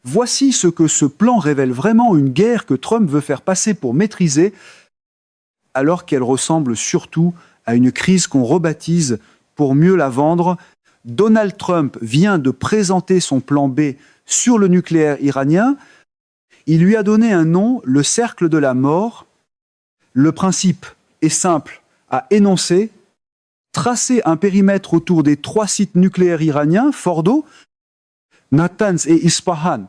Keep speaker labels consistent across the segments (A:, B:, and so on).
A: Voici ce que ce plan révèle vraiment, une guerre que Trump veut faire passer pour maîtriser, alors qu'elle ressemble surtout à une crise qu'on rebaptise pour mieux la vendre. Donald Trump vient de présenter son plan B sur le nucléaire iranien. Il lui a donné un nom, le cercle de la mort. Le principe est simple à énoncer: tracer un périmètre autour des 3 sites nucléaires iraniens, Fordo, Natanz et Isfahan.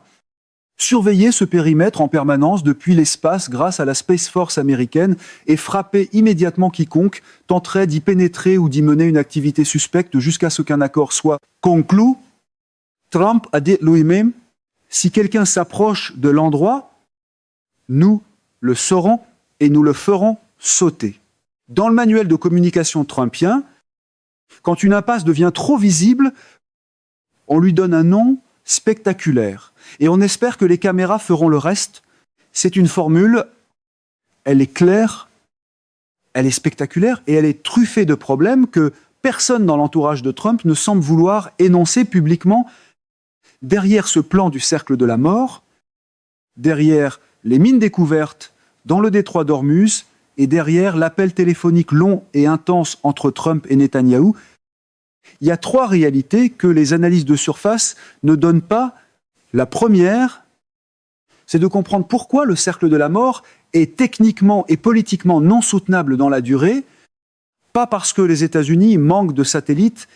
A: Surveiller ce périmètre en permanence depuis l'espace grâce à la Space Force américaine et frapper immédiatement quiconque tenterait d'y pénétrer ou d'y mener une activité suspecte jusqu'à ce qu'un accord soit conclu. Trump a dit lui-même: si quelqu'un s'approche de l'endroit, nous le saurons et nous le ferons sauter. Dans le manuel de communication trumpien, quand une impasse devient trop visible, on lui donne un nom spectaculaire. Et on espère que les caméras feront le reste. C'est une formule, elle est claire, elle est spectaculaire et elle est truffée de problèmes que personne dans l'entourage de Trump ne semble vouloir énoncer publiquement. Derrière ce plan du cercle de la mort, derrière les mines découvertes dans le détroit d'Ormuz et derrière l'appel téléphonique long et intense entre Trump et Netanyahou, il y a 3 réalités que les analyses de surface ne donnent pas. La première, c'est de comprendre pourquoi le cercle de la mort est techniquement et politiquement non soutenable dans la durée, pas parce que les États-Unis manquent de satellites,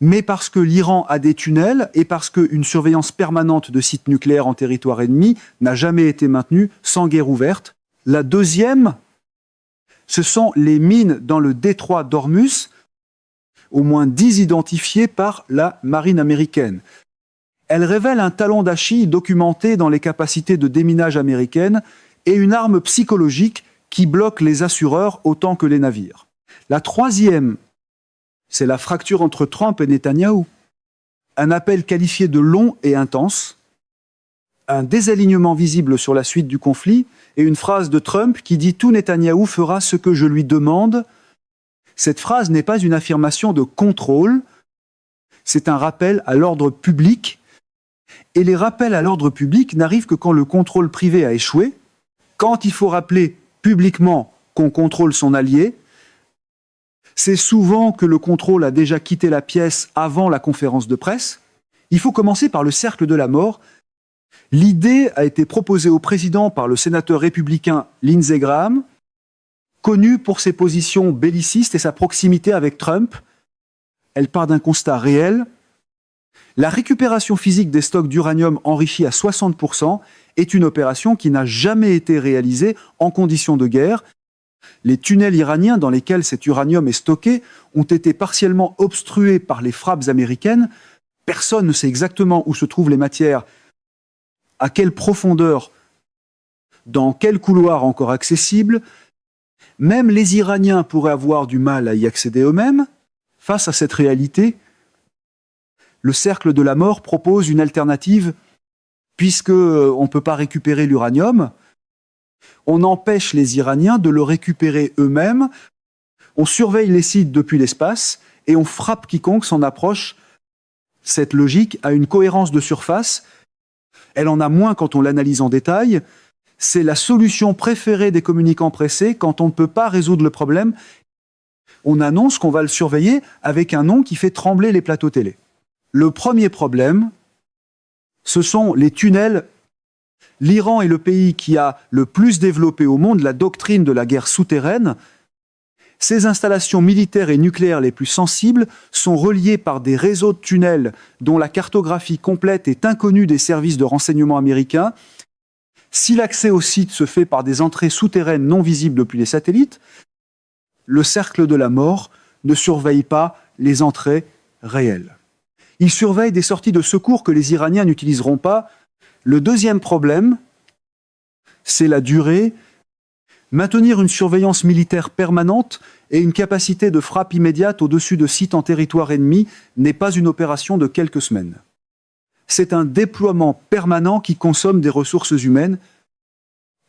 A: mais parce que l'Iran a des tunnels et parce qu'une surveillance permanente de sites nucléaires en territoire ennemi n'a jamais été maintenue sans guerre ouverte. La deuxième, ce sont les mines dans le détroit d'Ormuz, au moins 10 identifiées par la marine américaine. Elle révèle un talon d'Achille documenté dans les capacités de déminage américaines et une arme psychologique qui bloque les assureurs autant que les navires. La troisième, c'est la fracture entre Trump et Netanyahou. Un appel qualifié de long et intense, un désalignement visible sur la suite du conflit et une phrase de Trump qui dit « Tout Netanyahou fera ce que je lui demande ». Cette phrase n'est pas une affirmation de contrôle, c'est un rappel à l'ordre public. Et les rappels à l'ordre public n'arrivent que quand le contrôle privé a échoué, quand il faut rappeler publiquement qu'on contrôle son allié. C'est souvent que le contrôle a déjà quitté la pièce avant la conférence de presse. Il faut commencer par le cercle de la mort. L'idée a été proposée au président par le sénateur républicain Lindsey Graham, connu pour ses positions bellicistes et sa proximité avec Trump. Elle part d'un constat réel. La récupération physique des stocks d'uranium enrichi à 60% est une opération qui n'a jamais été réalisée en conditions de guerre. Les tunnels iraniens dans lesquels cet uranium est stocké ont été partiellement obstrués par les frappes américaines. Personne ne sait exactement où se trouvent les matières, à quelle profondeur, dans quel couloir encore accessible. Même les Iraniens pourraient avoir du mal à y accéder eux-mêmes. Face à cette réalité, le cercle de la mort propose une alternative, puisqu'on ne peut pas récupérer l'uranium. On empêche les Iraniens de le récupérer eux-mêmes. On surveille les sites depuis l'espace et on frappe quiconque s'en approche. Cette logique a une cohérence de surface. Elle en a moins quand on l'analyse en détail. C'est la solution préférée des communicants pressés quand on ne peut pas résoudre le problème. On annonce qu'on va le surveiller avec un nom qui fait trembler les plateaux télé. Le premier problème, ce sont les tunnels. L'Iran est le pays qui a le plus développé au monde la doctrine de la guerre souterraine. Ses installations militaires et nucléaires les plus sensibles sont reliées par des réseaux de tunnels dont la cartographie complète est inconnue des services de renseignement américains. Si l'accès au site se fait par des entrées souterraines non visibles depuis les satellites, le cercle de la mort ne surveille pas les entrées réelles. Il surveille des sorties de secours que les Iraniens n'utiliseront pas. Le deuxième problème, c'est la durée. Maintenir une surveillance militaire permanente et une capacité de frappe immédiate au-dessus de sites en territoire ennemi n'est pas une opération de quelques semaines. C'est un déploiement permanent qui consomme des ressources humaines,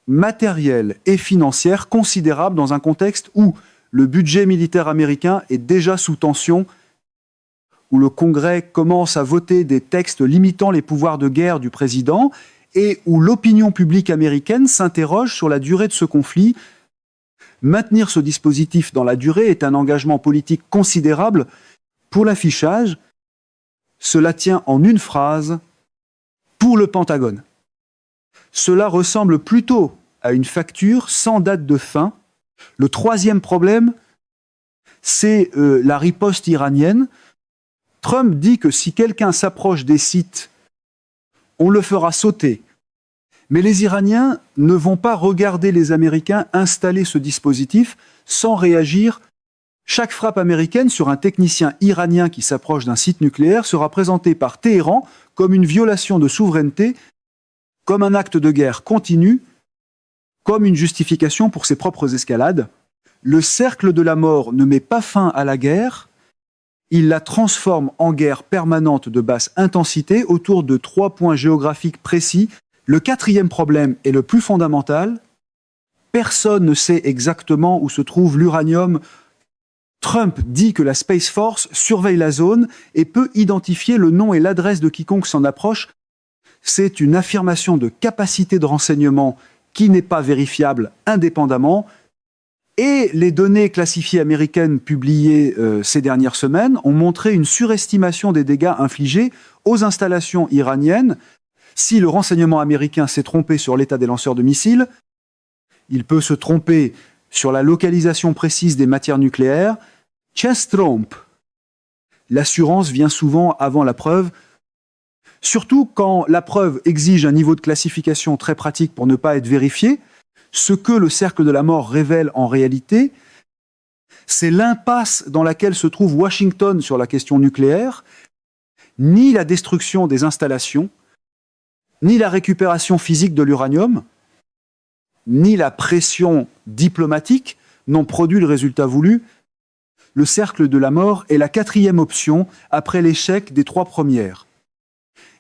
A: matérielles et financières considérables dans un contexte où le budget militaire américain est déjà sous tension. où le Congrès commence à voter des textes limitant les pouvoirs de guerre du président et où l'opinion publique américaine s'interroge sur la durée de ce conflit. Maintenir ce dispositif dans la durée est un engagement politique considérable. Pour l'affichage, cela tient en une phrase pour le Pentagone. Cela ressemble plutôt à une facture sans date de fin. Le troisième problème, c'est la riposte iranienne. Trump dit que si quelqu'un s'approche des sites, on le fera sauter. Mais les Iraniens ne vont pas regarder les Américains installer ce dispositif sans réagir. Chaque frappe américaine sur un technicien iranien qui s'approche d'un site nucléaire sera présentée par Téhéran comme une violation de souveraineté, comme un acte de guerre continu, comme une justification pour ses propres escalades. Le cercle de la mort ne met pas fin à la guerre, il la transforme en guerre permanente de basse intensité autour de 3 points géographiques précis. Le quatrième problème est le plus fondamental. Personne ne sait exactement où se trouve l'uranium. Trump dit que la Space Force surveille la zone et peut identifier le nom et l'adresse de quiconque s'en approche. C'est une affirmation de capacité de renseignement qui n'est pas vérifiable indépendamment. Et les données classifiées américaines publiées ces dernières semaines ont montré une surestimation des dégâts infligés aux installations iraniennes. Si le renseignement américain s'est trompé sur l'état des lanceurs de missiles, il peut se tromper sur la localisation précise des matières nucléaires. Chess trompe. L'assurance vient souvent avant la preuve, surtout quand la preuve exige un niveau de classification très pratique pour ne pas être vérifié. Ce que le cercle de la mort révèle en réalité, c'est l'impasse dans laquelle se trouve Washington sur la question nucléaire. Ni la destruction des installations, ni la récupération physique de l'uranium, ni la pression diplomatique n'ont produit le résultat voulu. Le cercle de la mort est la quatrième option après l'échec des 3 premières.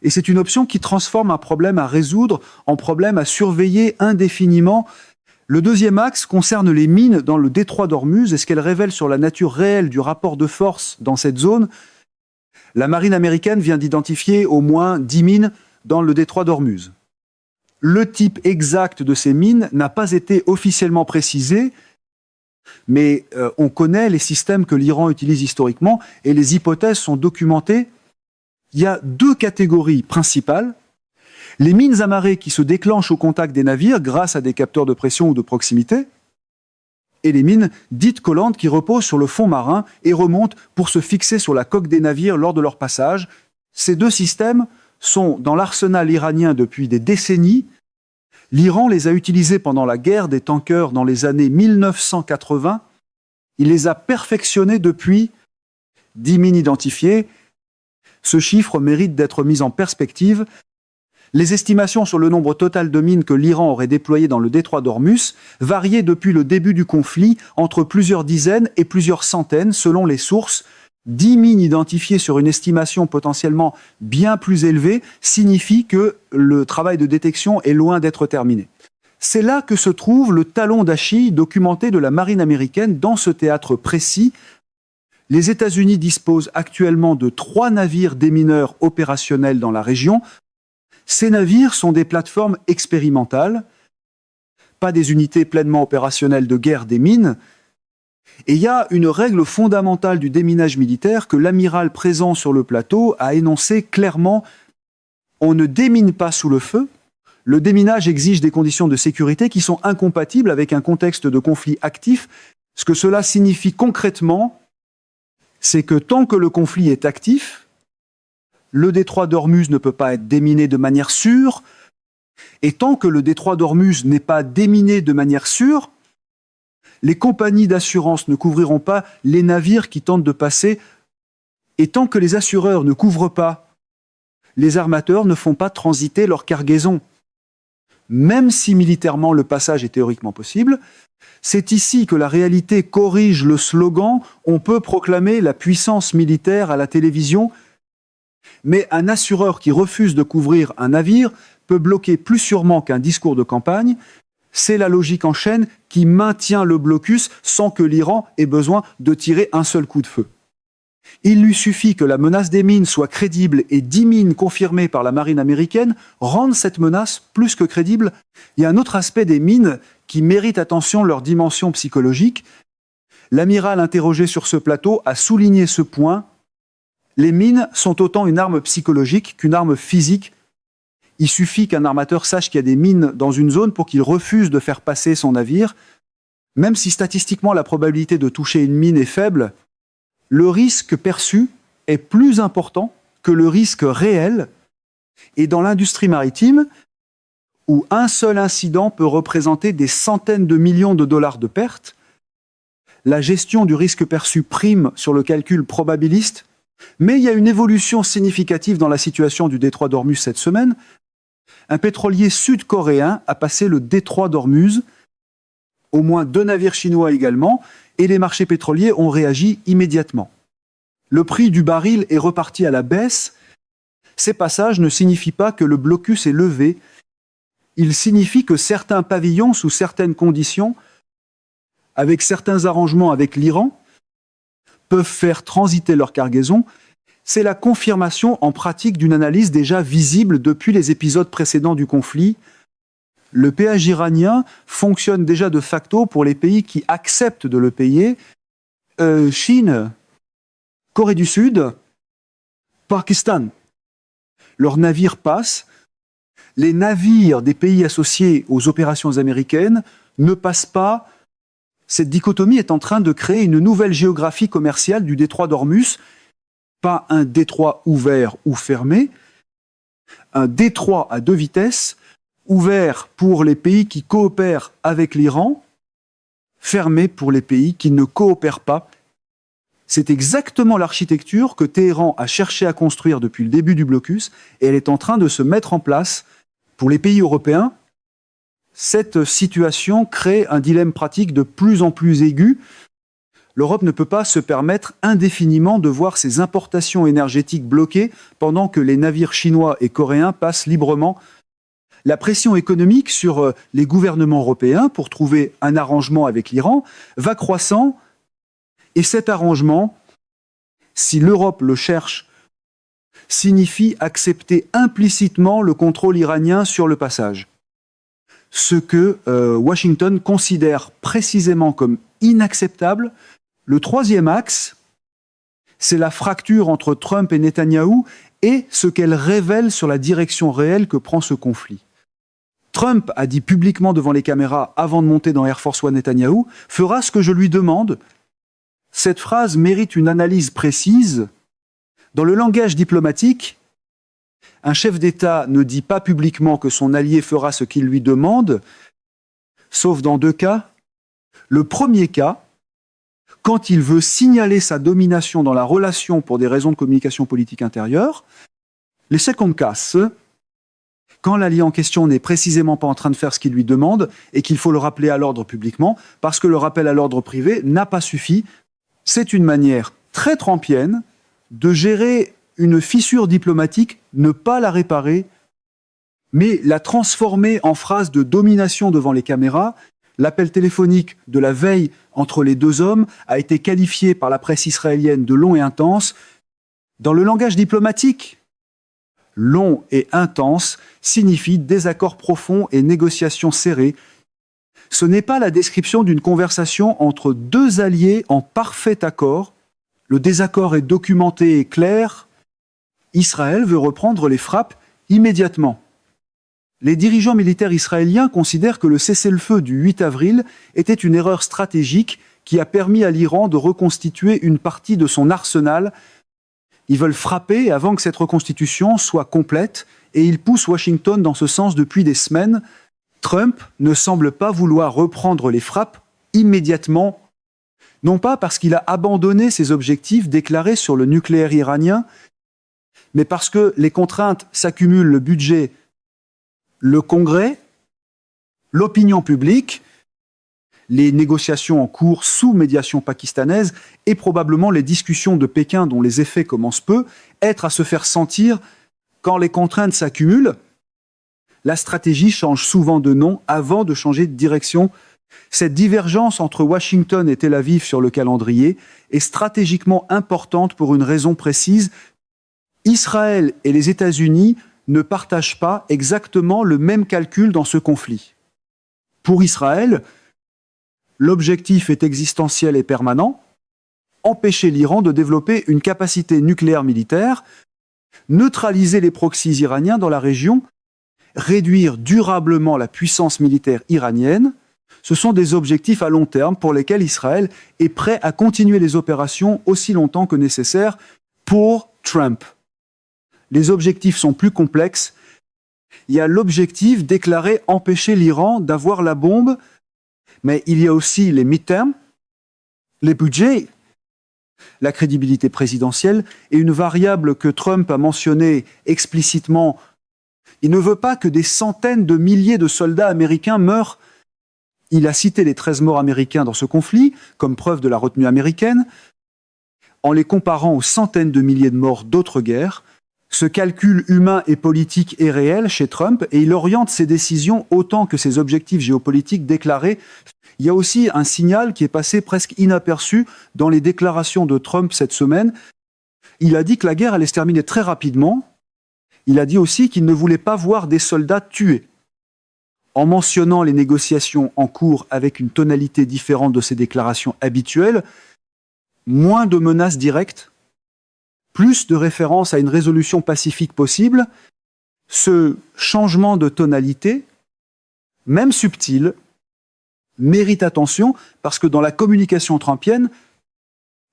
A: Et c'est une option qui transforme un problème à résoudre en problème à surveiller indéfiniment. Le deuxième axe concerne les mines dans le détroit d'Ormuz et ce qu'elles révèlent sur la nature réelle du rapport de force dans cette zone. La marine américaine vient d'identifier au moins 10 mines dans le détroit d'Ormuz. Le type exact de ces mines n'a pas été officiellement précisé, mais on connaît les systèmes que l'Iran utilise historiquement et les hypothèses sont documentées. Il y a 2 catégories principales. Les mines amarrées qui se déclenchent au contact des navires grâce à des capteurs de pression ou de proximité, et les mines dites collantes qui reposent sur le fond marin et remontent pour se fixer sur la coque des navires lors de leur passage. Ces 2 systèmes sont dans l'arsenal iranien depuis des décennies. L'Iran les a utilisés pendant la guerre des tankers dans les années 1980. Il les a perfectionnés depuis, 10 mines identifiées. Ce chiffre mérite d'être mis en perspective. Les estimations sur le nombre total de mines que l'Iran aurait déployées dans le détroit d'Ormuz variaient depuis le début du conflit entre plusieurs dizaines et plusieurs centaines selon les sources. 10 mines identifiées sur une estimation potentiellement bien plus élevée signifie que le travail de détection est loin d'être terminé. C'est là que se trouve le talon d'Achille documenté de la marine américaine dans ce théâtre précis. Les États-Unis disposent actuellement de 3 navires démineurs opérationnels dans la région. Ces navires sont des plateformes expérimentales, pas des unités pleinement opérationnelles de guerre des mines. Et il y a une règle fondamentale du déminage militaire que l'amiral présent sur le plateau a énoncé clairement. On ne démine pas sous le feu. Le déminage exige des conditions de sécurité qui sont incompatibles avec un contexte de conflit actif. Ce que cela signifie concrètement, c'est que tant que le conflit est actif, le détroit d'Ormuz ne peut pas être déminé de manière sûre, et tant que le détroit d'Ormuz n'est pas déminé de manière sûre, les compagnies d'assurance ne couvriront pas les navires qui tentent de passer, et tant que les assureurs ne couvrent pas, les armateurs ne font pas transiter leur cargaison. Même si militairement le passage est théoriquement possible, c'est ici que la réalité corrige le slogan « On peut proclamer la puissance militaire à la télévision », mais un assureur qui refuse de couvrir un navire peut bloquer plus sûrement qu'un discours de campagne. C'est la logique en chaîne qui maintient le blocus sans que l'Iran ait besoin de tirer un seul coup de feu. Il lui suffit que la menace des mines soit crédible et 10 mines confirmées par la marine américaine rendent cette menace plus que crédible. Il y a un autre aspect des mines qui mérite attention, leur dimension psychologique. L'amiral interrogé sur ce plateau a souligné ce point. Les mines sont autant une arme psychologique qu'une arme physique. Il suffit qu'un armateur sache qu'il y a des mines dans une zone pour qu'il refuse de faire passer son navire. Même si statistiquement la probabilité de toucher une mine est faible, le risque perçu est plus important que le risque réel. Et dans l'industrie maritime, où un seul incident peut représenter des centaines de millions de dollars de pertes, la gestion du risque perçu prime sur le calcul probabiliste, mais il y a une évolution significative dans la situation du détroit d'Ormuz cette semaine. Un pétrolier sud-coréen a passé le détroit d'Ormuz, au moins 2 navires chinois également, et les marchés pétroliers ont réagi immédiatement. Le prix du baril est reparti à la baisse. Ces passages ne signifient pas que le blocus est levé. Ils signifient que certains pavillons, sous certaines conditions, avec certains arrangements avec l'Iran, peuvent faire transiter leur cargaison. C'est la confirmation en pratique d'une analyse déjà visible depuis les épisodes précédents du conflit. Le péage iranien fonctionne déjà de facto pour les pays qui acceptent de le payer. Chine, Corée du Sud, Pakistan. Leurs navires passent. Les navires des pays associés aux opérations américaines ne passent pas. Cette dichotomie est en train de créer une nouvelle géographie commerciale du détroit d'Ormuz. Pas un détroit ouvert ou fermé, un détroit à 2 vitesses, ouvert pour les pays qui coopèrent avec l'Iran, fermé pour les pays qui ne coopèrent pas. C'est exactement l'architecture que Téhéran a cherché à construire depuis le début du blocus, et elle est en train de se mettre en place pour les pays européens. Cette situation crée un dilemme pratique de plus en plus aigu. L'Europe ne peut pas se permettre indéfiniment de voir ses importations énergétiques bloquées pendant que les navires chinois et coréens passent librement. La pression économique sur les gouvernements européens pour trouver un arrangement avec l'Iran va croissant. Et cet arrangement, si l'Europe le cherche, signifie accepter implicitement le contrôle iranien sur le passage. Ce que Washington considère précisément comme inacceptable. Le troisième axe, c'est la fracture entre Trump et Netanyahou et ce qu'elle révèle sur la direction réelle que prend ce conflit. Trump a dit publiquement devant les caméras, avant de monter dans Air Force One, Netanyahou fera ce que je lui demande. Cette phrase mérite une analyse précise. Dans le langage diplomatique, un chef d'État ne dit pas publiquement que son allié fera ce qu'il lui demande, sauf dans 2 cas. Le premier cas, quand il veut signaler sa domination dans la relation pour des raisons de communication politique intérieure. Les second cases, quand l'allié en question n'est précisément pas en train de faire ce qu'il lui demande et qu'il faut le rappeler à l'ordre publiquement, parce que le rappel à l'ordre privé n'a pas suffi. C'est une manière très trumpienne de gérer une fissure diplomatique, ne pas la réparer, mais la transformer en phrase de domination devant les caméras. L'appel téléphonique de la veille entre les 2 hommes a été qualifié par la presse israélienne de long et intense. Dans le langage diplomatique, long et intense signifie désaccord profond et négociations serrées. Ce n'est pas la description d'une conversation entre 2 alliés en parfait accord. Le désaccord est documenté et clair. Israël veut reprendre les frappes immédiatement. Les dirigeants militaires israéliens considèrent que le cessez-le-feu du 8 avril était une erreur stratégique qui a permis à l'Iran de reconstituer une partie de son arsenal. Ils veulent frapper avant que cette reconstitution soit complète et ils poussent Washington dans ce sens depuis des semaines. Trump ne semble pas vouloir reprendre les frappes immédiatement, non pas parce qu'il a abandonné ses objectifs déclarés sur le nucléaire iranien, mais parce que les contraintes s'accumulent, le budget, le Congrès, l'opinion publique, les négociations en cours sous médiation pakistanaise et probablement les discussions de Pékin dont les effets commencent peu, être à se faire sentir quand les contraintes s'accumulent. La stratégie change souvent de nom avant de changer de direction. Cette divergence entre Washington et Tel Aviv sur le calendrier est stratégiquement importante pour une raison précise. Israël et les États-Unis ne partagent pas exactement le même calcul dans ce conflit. Pour Israël, l'objectif est existentiel et permanent: empêcher l'Iran de développer une capacité nucléaire militaire, neutraliser les proxys iraniens dans la région, réduire durablement la puissance militaire iranienne. Ce sont des objectifs à long terme pour lesquels Israël est prêt à continuer les opérations aussi longtemps que nécessaire pour Trump. Les objectifs sont plus complexes. Il y a l'objectif déclaré empêcher l'Iran d'avoir la bombe, mais il y a aussi les midterms, les budgets, la crédibilité présidentielle et une variable que Trump a mentionnée explicitement. Il ne veut pas que des centaines de milliers de soldats américains meurent. Il a cité les 13 morts américains dans ce conflit comme preuve de la retenue américaine, en les comparant aux centaines de milliers de morts d'autres guerres. Ce calcul humain et politique est réel chez Trump et il oriente ses décisions autant que ses objectifs géopolitiques déclarés. Il y a aussi un signal qui est passé presque inaperçu dans les déclarations de Trump cette semaine. Il a dit que la guerre allait se terminer très rapidement. Il a dit aussi qu'il ne voulait pas voir des soldats tués. En mentionnant les négociations en cours avec une tonalité différente de ses déclarations habituelles, moins de menaces directes, plus de références à une résolution pacifique possible, ce changement de tonalité, même subtil, mérite attention parce que dans la communication trumpienne,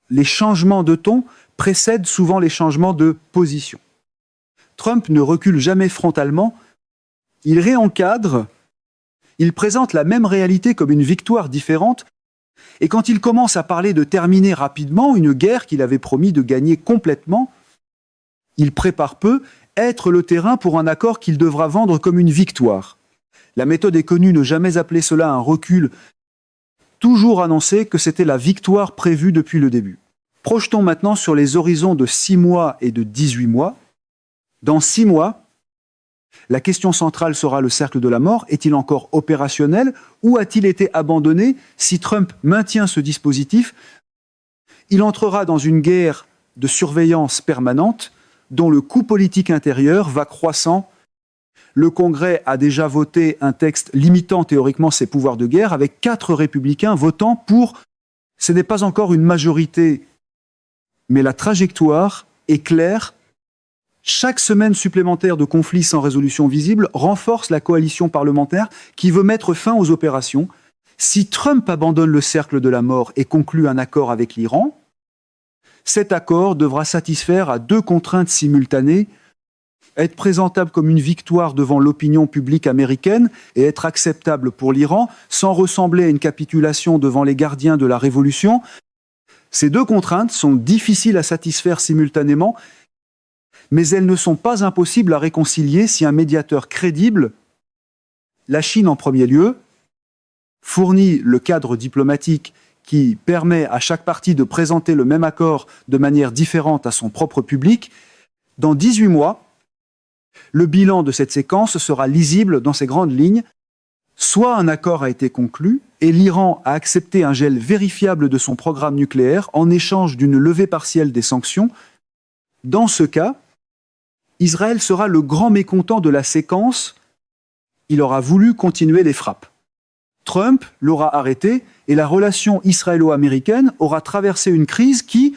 A: les changements de ton précèdent souvent les changements de position. Trump ne recule jamais frontalement, il réencadre, il présente la même réalité comme une victoire différente, et quand il commence à parler de terminer rapidement une guerre qu'il avait promis de gagner complètement, il prépare peu être le terrain pour un accord qu'il devra vendre comme une victoire. La méthode est connue, ne jamais appeler cela un recul, toujours annoncer que c'était la victoire prévue depuis le début. Projetons maintenant sur les horizons de 6 mois et de 18 mois. Dans 6 mois, la question centrale sera le cercle de la mort. Est-il encore opérationnel ou a-t-il été abandonné? Si Trump maintient ce dispositif, il entrera dans une guerre de surveillance permanente dont le coût politique intérieur va croissant. Le Congrès a déjà voté un texte limitant théoriquement ses pouvoirs de guerre avec 4 républicains votant pour. Ce n'est pas encore une majorité, mais la trajectoire est claire. Chaque semaine supplémentaire de conflit sans résolution visible renforce la coalition parlementaire qui veut mettre fin aux opérations. Si Trump abandonne le cercle de la mort et conclut un accord avec l'Iran, cet accord devra satisfaire à 2 contraintes simultanées: être présentable comme une victoire devant l'opinion publique américaine et être acceptable pour l'Iran sans ressembler à une capitulation devant les gardiens de la révolution. Ces 2 contraintes sont difficiles à satisfaire simultanément, mais elles ne sont pas impossibles à réconcilier si un médiateur crédible, la Chine en premier lieu, fournit le cadre diplomatique qui permet à chaque partie de présenter le même accord de manière différente à son propre public. Dans 18 mois, le bilan de cette séquence sera lisible dans ses grandes lignes. Soit un accord a été conclu et l'Iran a accepté un gel vérifiable de son programme nucléaire en échange d'une levée partielle des sanctions. Dans ce cas, Israël sera le grand mécontent de la séquence. Il aura voulu continuer les frappes. Trump l'aura arrêté et la relation israélo-américaine aura traversé une crise qui,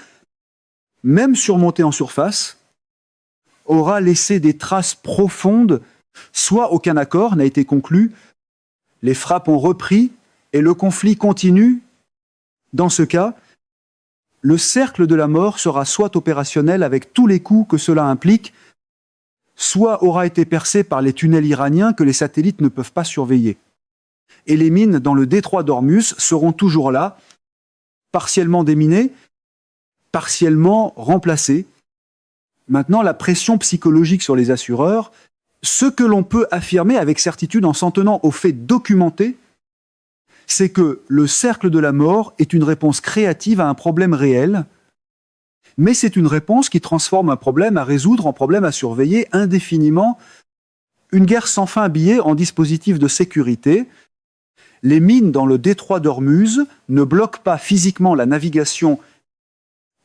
A: même surmontée en surface, aura laissé des traces profondes. Soit aucun accord n'a été conclu, les frappes ont repris et le conflit continue. Dans ce cas, le cercle de la mort sera soit opérationnel avec tous les coûts que cela implique, soit aura été percé par les tunnels iraniens que les satellites ne peuvent pas surveiller. Et les mines dans le détroit d'Ormuz seront toujours là, partiellement déminées, partiellement remplacées. Maintenant, la pression psychologique sur les assureurs, ce que l'on peut affirmer avec certitude en s'en tenant aux faits documentés, c'est que le cercle de la mort est une réponse créative à un problème réel, mais c'est une réponse qui transforme un problème à résoudre en problème à surveiller indéfiniment. Une guerre sans fin habillée en dispositif de sécurité. Les mines dans le détroit d'Ormuz ne bloquent pas physiquement la navigation,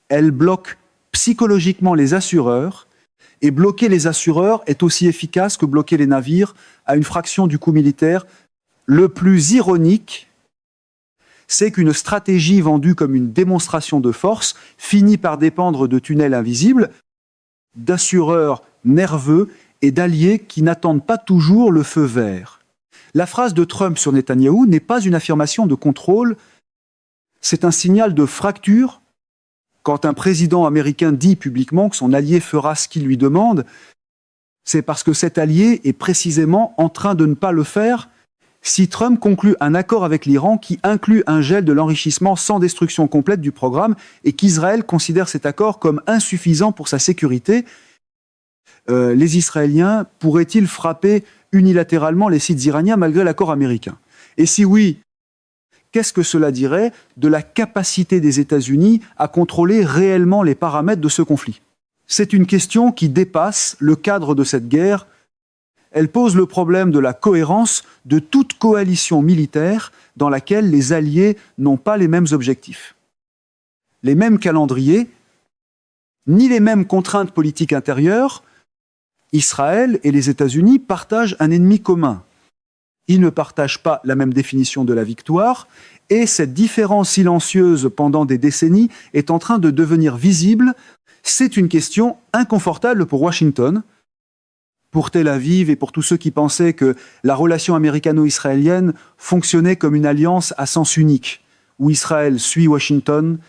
A: elles bloquent psychologiquement les assureurs, et bloquer les assureurs est aussi efficace que bloquer les navires à une fraction du coût militaire. Le plus ironique, c'est qu'une stratégie vendue comme une démonstration de force finit par dépendre de tunnels invisibles, d'assureurs nerveux et d'alliés qui n'attendent pas toujours le feu vert. La phrase de Trump sur Netanyahou n'est pas une affirmation de contrôle, c'est un signal de fracture. Quand un président américain dit publiquement que son allié fera ce qu'il lui demande, c'est parce que cet allié est précisément en train de ne pas le faire. Si Trump conclut un accord avec l'Iran qui inclut un gel de l'enrichissement sans destruction complète du programme et qu'Israël considère cet accord comme insuffisant pour sa sécurité, les Israéliens pourraient-ils frapper unilatéralement les sites iraniens malgré l'accord américain? Et si oui, qu'est-ce que cela dirait de la capacité des États-Unis à contrôler réellement les paramètres de ce conflit? C'est une question qui dépasse le cadre de cette guerre. Elle pose le problème de la cohérence de toute coalition militaire dans laquelle les alliés n'ont pas les mêmes objectifs, les mêmes calendriers, ni les mêmes contraintes politiques intérieures. Israël et les États-Unis partagent un ennemi commun. Ils ne partagent pas la même définition de la victoire, et cette différence silencieuse pendant des décennies est en train de devenir visible. C'est une question inconfortable pour Washington, pour Tel Aviv et pour tous ceux qui pensaient que la relation américano-israélienne fonctionnait comme une alliance à sens unique, où Israël suit Washington